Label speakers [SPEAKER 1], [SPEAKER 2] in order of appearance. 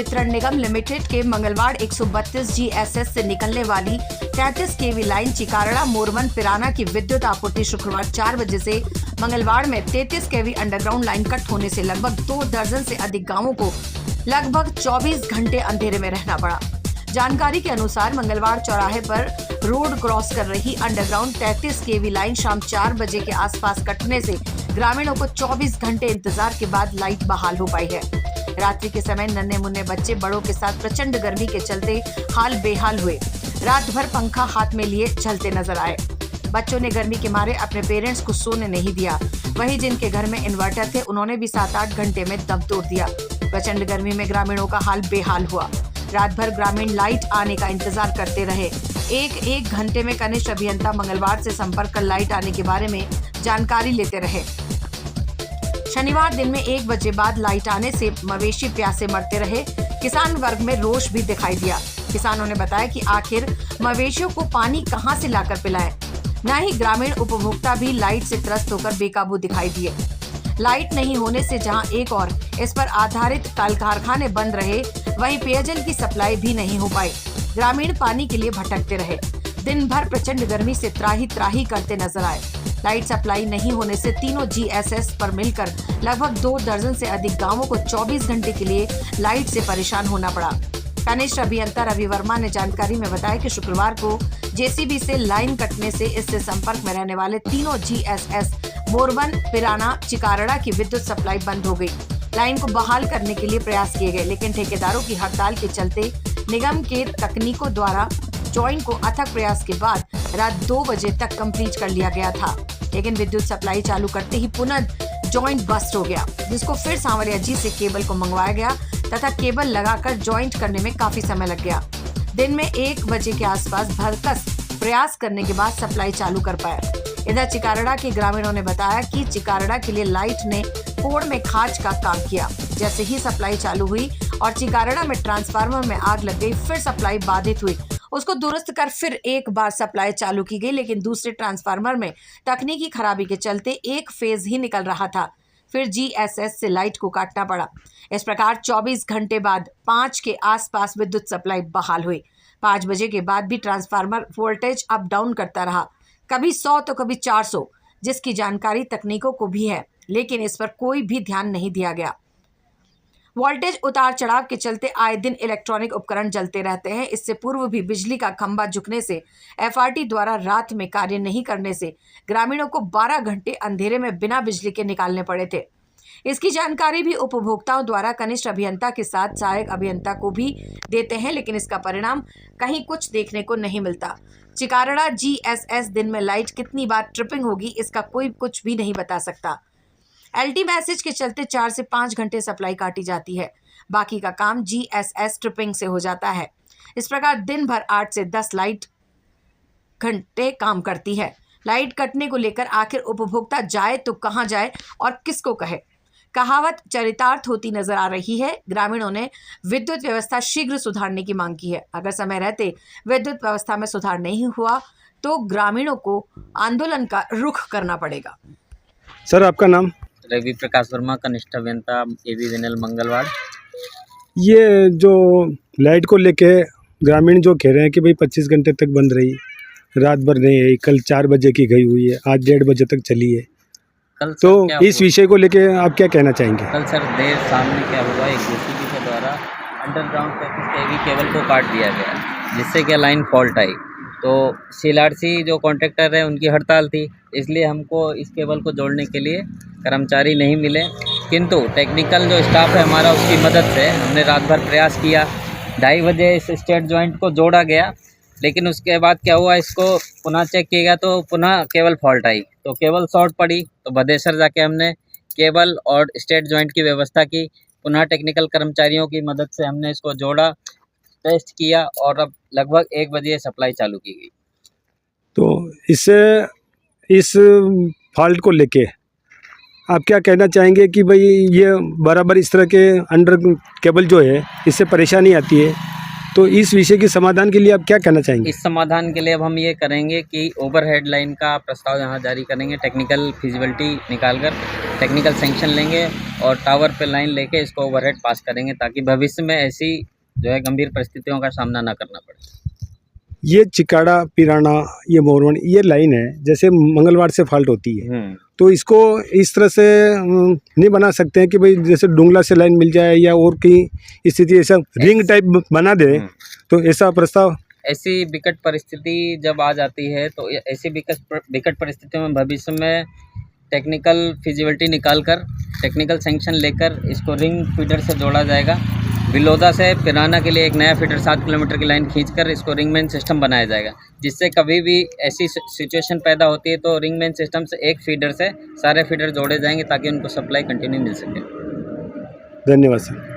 [SPEAKER 1] वितरण निगम लिमिटेड के मंगलवार 132 GSS से निकलने वाली 33 kV लाइन चिकारड़ा मोरवन पिराना की विद्युत आपूर्ति शुक्रवार 4 बजे से मंगलवार में 33 kV अंडरग्राउंड लाइन कट होने से लगभग 2 दर्जन से अधिक गांवों को लगभग 24 घंटे अंधेरे में रहना पड़ा। जानकारी के अनुसार मंगलवार चौराहे पर रोड क्रॉस कर रही अंडरग्राउंड 33 kV लाइन शाम 4 बजे के आसपास कटने से ग्रामीणों को 24 घंटे इंतजार के बाद लाइट बहाल हो पाई है। रात्रि के समय नन्हे मुन्ने बच्चे बड़ों के साथ प्रचंड गर्मी के चलते हाल बेहाल हुए। रात भर पंखा हाथ में लिए चलते नजर आए। बच्चों ने गर्मी के मारे अपने पेरेंट्स को सोने नहीं दिया। वहीं जिनके घर में इन्वर्टर थे उन्होंने भी 7-8 घंटे में दम तोड़ दिया। प्रचंड गर्मी में ग्रामीणों का हाल बेहाल हुआ। रात भर ग्रामीण लाइट आने का इंतजार करते रहे। एक घंटे में कनिष्ठ अभियंता मंगलवार से संपर्क कर लाइट आने के बारे में जानकारी लेते रहे। शनिवार दिन में 1 बजे बाद लाइट आने से मवेशी प्यासे मरते रहे। किसान वर्ग में रोष भी दिखाई दिया। किसानों ने बताया कि आखिर मवेशियों को पानी कहां से लाकर पिलाएं। न ही ग्रामीण उपभोक्ता भी लाइट से त्रस्त होकर बेकाबू दिखाई दिए। लाइट नहीं होने से जहां एक और इस पर आधारित कल कारखाने बंद रहे, वहीं पेयजल की सप्लाई भी नहीं हो पाई। ग्रामीण पानी के लिए भटकते रहे। दिन भर प्रचंड गर्मी से त्राही त्राही करते नजर आए। लाइट सप्लाई नहीं होने से तीनों GSS पर मिलकर लगभग 2 दर्जन से अधिक गांवों को 24 घंटे के लिए लाइट से परेशान होना पड़ा। कनिष्ठ अभियंता रवि वर्मा ने जानकारी में बताया कि शुक्रवार को JCB से लाइन कटने से इससे संपर्क में रहने वाले तीनों GSS मोरवन पिराना चिकारड़ा की विद्युत सप्लाई बंद हो गई। लाइन को बहाल करने के लिए प्रयास किए गए, लेकिन ठेकेदारों की हड़ताल के चलते निगम के तकनीकों द्वारा जॉइंट को अथक प्रयास के बाद रात 2 बजे तक कंप्लीट कर लिया गया था। लेकिन विद्युत सप्लाई चालू करते ही पुनः जॉइंट बस्ट हो गया, जिसको फिर सांवरिया जी से केबल को मंगवाया गया तथा केबल लगाकर जॉइंट करने में काफी समय लग गया। दिन में 1 बजे के आसपास भरकस प्रयास करने के बाद सप्लाई चालू कर पाया। इधर चिकारड़ा के ग्रामीणों ने बताया कि चिकारड़ा के लिए लाइट ने कोड़ में खाज का काम किया। जैसे ही सप्लाई चालू हुई और चिकारड़ा में ट्रांसफार्मर में आग लग गई, फिर सप्लाई बाधित हुई। उसको दुरुस्त कर फिर एक बार सप्लाई चालू की गई, लेकिन दूसरे ट्रांसफार्मर में तकनीकी खराबी के चलते एक फेज ही निकल रहा था। फिर GSS से लाइट को काटना पड़ा। इस प्रकार 24 घंटे बाद 5 के आसपास विद्युत सप्लाई बहाल हुई। 5 बजे के बाद भी ट्रांसफार्मर वोल्टेज अप डाउन करता रहा, कभी 100 तो कभी 400, जिसकी जानकारी तकनीकों को भी है, लेकिन इस पर कोई भी ध्यान नहीं दिया गया। वोल्टेज उतार चढ़ाव के चलते आए दिन इलेक्ट्रॉनिक उपकरण जलते रहते हैं। इससे पूर्व भी बिजली का खंभा झुकने से FRT द्वारा रात में कार्य नहीं करने से ग्रामीणों को 12 घंटे अंधेरे में बिना बिजली के निकालने पड़े थे। इसकी जानकारी भी उपभोक्ताओं द्वारा कनिष्ठ अभियंता के साथ सहायक अभियंता को भी देते हैं, लेकिन इसका परिणाम कहीं कुछ देखने को नहीं मिलता। चिकारड़ा GSS दिन में लाइट कितनी बार ट्रिपिंग होगी, इसका कोई कुछ भी नहीं बता सकता। LT मैसेज के चलते 4 से 5 घंटे सप्लाई काटी जाती है। बाकी का काम GSS ट्रिपिंग से हो जाता है। इस प्रकार दिन भर 8 से 10 लाइट घंटे काम करती है। लाइट कटने को लेकर आखिर उपभोक्ता जाए तो कहां जाए और किसको कहे, कहावत चरितार्थ होती नजर आ रही है। ग्रामीणों ने विद्युत व्यवस्था शीघ्र सुधारने की मांग की है। अगर समय रहते विद्युत व्यवस्था में सुधार नहीं हुआ तो ग्रामीणों को आंदोलन का रुख करना पड़ेगा।
[SPEAKER 2] सर, आपका नाम?
[SPEAKER 3] रवि प्रकाश वर्मा, कनिष्ठ अभियंता ABVNL मंगलवार।
[SPEAKER 2] ये जो लाइट को लेके ग्रामीण जो कह रहे हैं कि भाई 25 घंटे तक बंद रही, रात भर नहीं आई, कल 4 बजे की गई हुई है, आज 1:30 बजे तक चली है,
[SPEAKER 3] कल
[SPEAKER 2] तो इस विषय को लेके आप क्या कहना चाहेंगे?
[SPEAKER 3] कल सर देर शाम में क्या हुआ, एक JCB के द्वारा अंडरग्राउंड 33 kV केबल को काट दिया गया, जिससे क्या लाइन फॉल्ट आई। तो CLRC जो कॉन्ट्रैक्टर है उनकी हड़ताल थी, इसलिए हमको इस केबल को जोड़ने के लिए कर्मचारी नहीं मिले। किंतु टेक्निकल जो स्टाफ है हमारा, उसकी मदद से हमने रात भर प्रयास किया। 2:30 बजे इस स्टेट जॉइंट को जोड़ा गया, लेकिन उसके बाद क्या हुआ, इसको पुनः चेक किया गया तो पुनः केबल फॉल्ट आई, तो केबल शॉर्ट पड़ी। तो भदेसर जाके हमने केबल और स्टेट जॉइंट की व्यवस्था की। पुनः टेक्निकल कर्मचारियों की मदद से हमने इसको जोड़ा, टेस्ट किया और अब लगभग 1 बजे सप्लाई चालू की गई।
[SPEAKER 2] तो इस फॉल्ट को लेके आप क्या कहना चाहेंगे कि भाई ये बराबर इस तरह के अंडर केबल जो है इससे परेशानी आती है? तो इस विषय के समाधान के लिए आप क्या कहना चाहेंगे?
[SPEAKER 3] इस समाधान के लिए अब हम ये करेंगे कि ओवरहेड लाइन का प्रस्ताव यहाँ जारी करेंगे, टेक्निकल फिजिबिलिटी निकालकर टेक्निकल सैंक्शन लेंगे और टावर पे लाइन लेके इसको ओवरहेड पास करेंगे ताकि भविष्य में ऐसी जो है गंभीर परिस्थितियों का सामना ना करना पड़े।
[SPEAKER 2] ये चिकाड़ा पिराना ये मोरवन ये लाइन है, जैसे मंगलवार से फॉल्ट होती है तो इसको इस तरह से नहीं बना सकते हैं कि भाई जैसे डुंगला से लाइन मिल जाए या और की स्थिति ऐसा रिंग टाइप बना दे, तो ऐसा प्रस्ताव?
[SPEAKER 3] ऐसी विकट परिस्थिति जब आ जाती है तो ऐसी विकट परिस्थितियों में भविष्य में टेक्निकल फिजिबिलिटी निकालकर टेक्निकल सैंक्शन लेकर इसको रिंग फीडर से जोड़ा जाएगा। बिलोदा से पिराना के लिए एक नया फीडर 7 किलोमीटर की लाइन खींचकर इसको रिंगमैन सिस्टम बनाया जाएगा, जिससे कभी भी ऐसी सिचुएशन पैदा होती है तो रिंगमैन सिस्टम से एक फीडर से सारे फीडर जोड़े जाएंगे ताकि उनको सप्लाई कंटिन्यू मिल सके।
[SPEAKER 2] धन्यवाद सर।